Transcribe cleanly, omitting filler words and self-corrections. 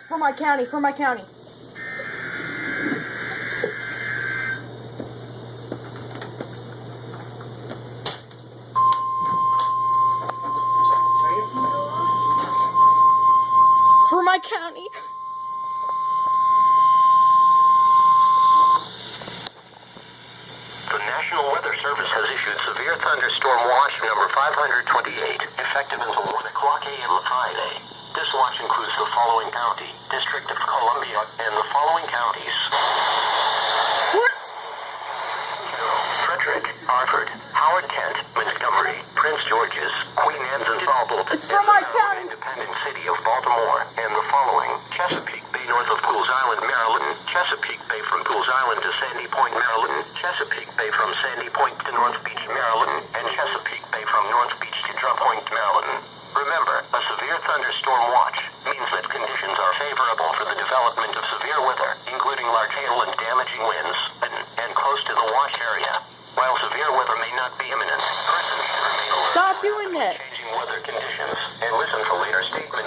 For my county, for my county. For my county. The National Weather Service has issued severe thunderstorm watch number 528, effective until 1 o'clock a.m. Friday. This watch includes the following county, District of Columbia, and the following counties. What? Frederick, Hartford, Howard Kent, Montgomery, Prince George's, Queen Anne's and Talbot, It's from my county. Independent City of Baltimore, and the following: Chesapeake Bay north of Pools Island, Maryland, Chesapeake Bay from Pools Island to Sandy Point, Maryland, Chesapeake Bay from Sandy Point to North Beach, Maryland, and Chesapeake Bay from North Beach to Drum Point, Maryland. Remember, a severe thunderstorm watch means that conditions are favorable for the development of severe weather, including large hail and damaging winds, and close to the watch area. While severe weather may not be imminent, persons should remain alert. Stop doing that. Changing weather conditions and listen for later statements.